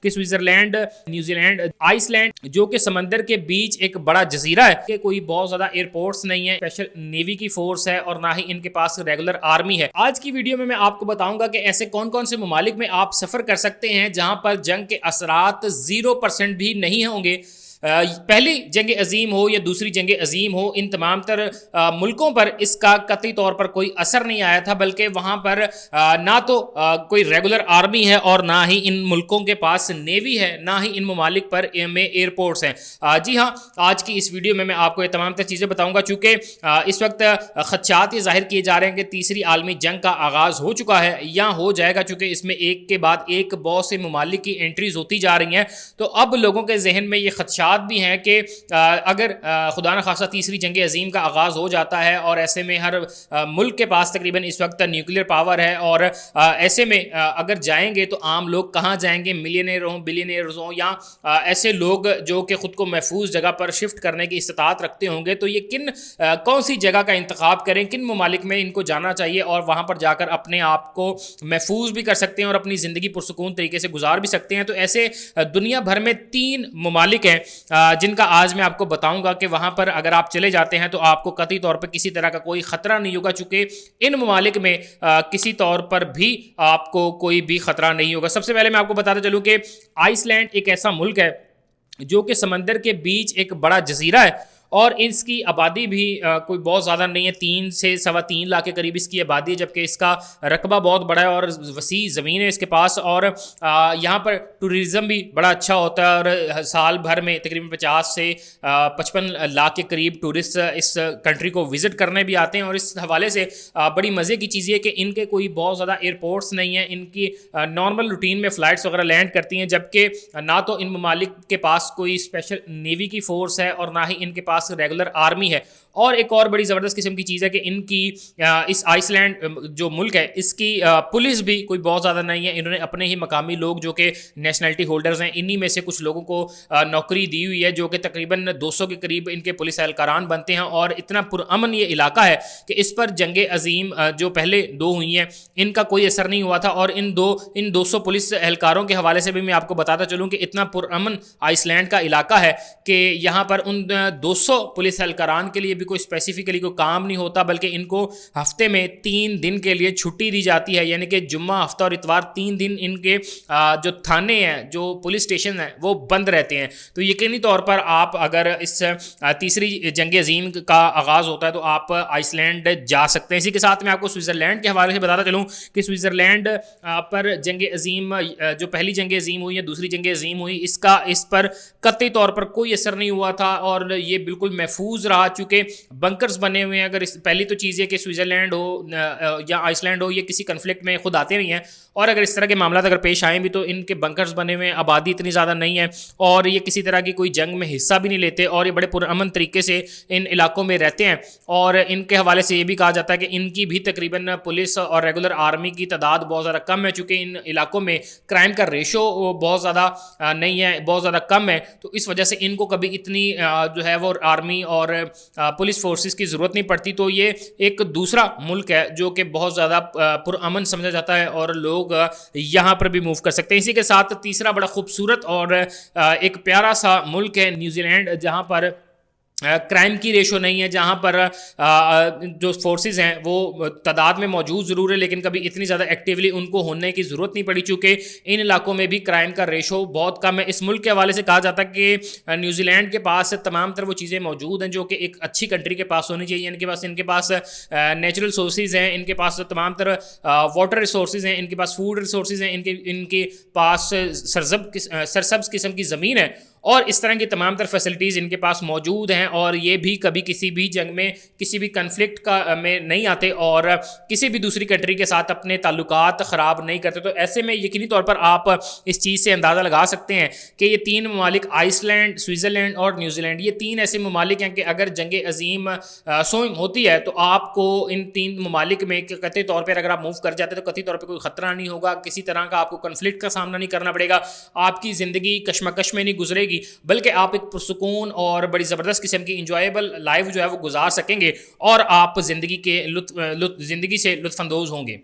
کہ Switzerland, New Zealand, Iceland جو کہ سمندر کے بیچ ایک بڑا جزیرہ ہے کہ کوئی بہت زیادہ ایئرپورٹس نہیں ہے، اسپیشل نیوی کی فورس ہے اور نہ ہی ان کے پاس ریگولر آرمی ہے۔ آج کی ویڈیو میں آپ کو بتاؤں گا کہ ایسے کون کون سے ممالک میں آپ سفر کر سکتے ہیں جہاں پر جنگ کے اثرات 0% بھی نہیں ہوں گے۔ پہلی جنگ عظیم ہو یا دوسری جنگ عظیم ہو، ان تمام تر ملکوں پر اس کا قطعی طور پر کوئی اثر نہیں آیا تھا، بلکہ وہاں پر نہ تو کوئی ریگولر آرمی ہے اور نہ ہی ان ملکوں کے پاس نیوی ہے، نہ ہی ان ممالک پر میں ایئرپورٹس ہیں۔ جی ہاں، آج کی اس ویڈیو میں آپ کو یہ تمام تر چیزیں بتاؤں گا، چونکہ اس وقت خدشات یہ ظاہر کیے جا رہے ہیں کہ تیسری عالمی جنگ کا آغاز ہو چکا ہے یا ہو جائے گا، چونکہ اس میں ایک کے بعد ایک بہت سے ممالک کی انٹریز ہوتی جا رہی ہیں۔ تو اب لوگوں کے ذہن میں یہ خدشات بھی ہیں کہ اگر خدا نہ خواستہ تیسری جنگ عظیم کا آغاز ہو جاتا ہے اور ایسے میں ہر ملک کے پاس تقریباً اس وقت نیوکلیئر پاور ہے، اور ایسے میں اگر جائیں گے تو عام لوگ کہاں جائیں گے؟ ملینئر ہوں، بلینئرز ہوں، یا ایسے لوگ جو کہ خود کو محفوظ جگہ پر شفٹ کرنے کی استطاعت رکھتے ہوں گے، تو یہ کون سی جگہ کا انتخاب کریں، کن ممالک میں ان کو جانا چاہیے اور وہاں پر جا کر اپنے آپ کو محفوظ بھی کر سکتے ہیں اور اپنی زندگی پرسکون طریقے سے گزار بھی سکتے ہیں؟ تو ایسے دنیا بھر میں 3 ممالک ہیں جن کا آج میں آپ کو بتاؤں گا کہ وہاں پر اگر آپ چلے جاتے ہیں تو آپ کو قطعی طور پر کسی طرح کا کوئی خطرہ نہیں ہوگا، چونکہ ان ممالک میں کسی طور پر بھی آپ کو کوئی بھی خطرہ نہیں ہوگا۔ سب سے پہلے میں آپ کو بتاتا چلوں کہ آئس لینڈ ایک ایسا ملک ہے جو کہ سمندر کے بیچ ایک بڑا جزیرہ ہے، اور اس کی آبادی بھی کوئی بہت زیادہ نہیں ہے، 3 سے 3.25 لاکھ کے قریب اس کی آبادی ہے، جبکہ اس کا رقبہ بہت بڑا ہے اور وسیع زمین ہے اس کے پاس، اور یہاں پر ٹوریزم بھی بڑا اچھا ہوتا ہے، اور سال بھر میں تقریباً 50 سے 55 لاکھ کے قریب ٹورسٹ اس کنٹری کو وزٹ کرنے بھی آتے ہیں۔ اور اس حوالے سے بڑی مزے کی چیز یہ کہ ان کے کوئی بہت زیادہ ایئرپورٹس نہیں ہیں، ان کی نارمل روٹین میں فلائٹس وغیرہ لینڈ کرتی ہیں، جبکہ نہ تو ان ممالک کے پاس کوئی اسپیشل نیوی کی فورس ہے اور نہ ہی ان کے پاس ریگولر آرمی ہے۔ اور ایک اور بڑی زبردست قسم کی چیز ہے کہ ان کی اس آئس لینڈ جو ملک ہے اس کی پولیس بھی کوئی بہت زیادہ نہیں ہے۔ انہوں نے اپنے ہی مقامی لوگ جو کہ نیشنلٹی ہولڈرز ہیں، انہی میں سے کچھ لوگوں کو نوکری دی ہوئی ہے، جو کہ تقریباً 200 کے قریب ان کے پولیس اہلکاران بنتے ہیں، اور اتنا پرامن یہ علاقہ ہے کہ اس پر جنگ عظیم جو پہلے 2 ہوئی ہیں ان کا کوئی اثر نہیں ہوا تھا۔ اور ان 200 پولیس اہلکاروں کے حوالے سے بھی میں آپ کو بتاتا چلوں کہ اتنا پرامن آئس لینڈ کا علاقہ ہے کہ یہاں پر ان 200 پولیس اہلکاران کے لیے بھی کوئی اسپیسیفکلی کوئی کام نہیں ہوتا، بلکہ ان کو ہفتے میں 3 دن کے لیے چھٹی دی جاتی ہے، یعنی کہ جمعہ، ہفتہ اور اتوار 3 دن ان کے جو تھانے ہیں، جو پولیس اسٹیشن ہیں، وہ بند رہتے ہیں۔ تو یقینی طور پر آپ اگر اس تیسری جنگ عظیم کا آغاز ہوتا ہے تو آپ آئس لینڈ جا سکتے ہیں۔ اسی کے ساتھ میں آپ کو سوئٹزرلینڈ کے حوالے سے بتاتا چلوں کہ سوئٹزرلینڈ پر جنگ عظیم جو پہلی جنگ عظیم ہوئی یا دوسری جنگ عظیم ہوئی، اس پر قطعی طور پر کوئی اثر نہیں ہوا تھا، اور یہ بالکل محفوظ رہا، چونکہ بنکرز بنے ہوئے ہیں۔ اگر پہلی تو چیز یہ کہ سوئٹزرلینڈ ہو یا آئس لینڈ ہو، یہ کسی کنفلکٹ میں خود آتے نہیں ہیں، اور اگر اس طرح کے معاملات اگر پیش آئیں بھی تو ان کے بنکرز بنے ہوئے ہیں، آبادی اتنی زیادہ نہیں ہے، اور یہ کسی طرح کی کوئی جنگ میں حصہ بھی نہیں لیتے، اور یہ بڑے پرامن طریقے سے ان علاقوں میں رہتے ہیں۔ اور ان کے حوالے سے یہ بھی کہا جاتا ہے کہ ان کی بھی تقریباً پولیس اور ریگولر آرمی کی تعداد بہت زیادہ کم ہے، چونکہ ان علاقوں میں کرائم کا ریشو بہت زیادہ نہیں ہے، بہت زیادہ کم ہے، تو اس وجہ سے ان کو کبھی اتنی جو ہے وہ آرمی اور پولیس فورسز کی ضرورت نہیں پڑتی۔ تو یہ ایک دوسرا ملک ہے جو کہ بہت زیادہ پرامن سمجھا جاتا ہے، اور لوگ یہاں پر بھی موو کر سکتے ہیں۔ اسی کے ساتھ تیسرا بڑا خوبصورت اور ایک پیارا سا ملک ہے نیوزی لینڈ، جہاں پر کرائم کی ریشو نہیں ہے، جہاں پر جو فورسز ہیں وہ تعداد میں موجود ضرور ہے، لیکن کبھی اتنی زیادہ ایکٹیولی ان کو ہونے کی ضرورت نہیں پڑی، چونکہ ان علاقوں میں بھی کرائم کا ریشو بہت کم ہے۔ اس ملک کے حوالے سے کہا جاتا ہے کہ نیوزی لینڈ کے پاس تمام تر وہ چیزیں موجود ہیں جو کہ ایک اچھی کنٹری کے پاس ہونی چاہیے۔ ان کے پاس نیچرل سورسز ہیں، ان کے پاس تمام تر واٹر ریسورسز ہیں، ان کے پاس فوڈ ریسورسز ہیں، ان کے پاس سرسبز قسم کی زمین ہے، اور اس طرح کی تمام تر فیسلٹیز ان کے پاس موجود ہیں، اور یہ بھی کبھی کسی بھی جنگ میں کسی بھی کنفلکٹ میں نہیں آتے اور کسی بھی دوسری کنٹری کے ساتھ اپنے تعلقات خراب نہیں کرتے۔ تو ایسے میں یقینی طور پر آپ اس چیز سے اندازہ لگا سکتے ہیں کہ یہ 3 ممالک آئس لینڈ، سوئٹزرلینڈ اور نیوزی لینڈ، یہ 3 ایسے ممالک ہیں کہ اگر جنگ عظیم سوئنگ ہوتی ہے تو آپ کو ان 3 ممالک میں قطعی طور پر اگر آپ موو کر جاتے ہیں تو قطعی طور پہ کوئی خطرہ نہیں ہوگا، کسی طرح کا آپ کو کنفلکٹ کا سامنا نہیں کرنا پڑے گا، آپ کی زندگی کشمکش میں نہیں گزرے گی، بلکہ آپ ایک پرسکون اور بڑی زبردست قسم کی انجوائیبل لائف جو ہے وہ گزار سکیں گے، اور آپ زندگی سے لطف اندوز ہوں گے۔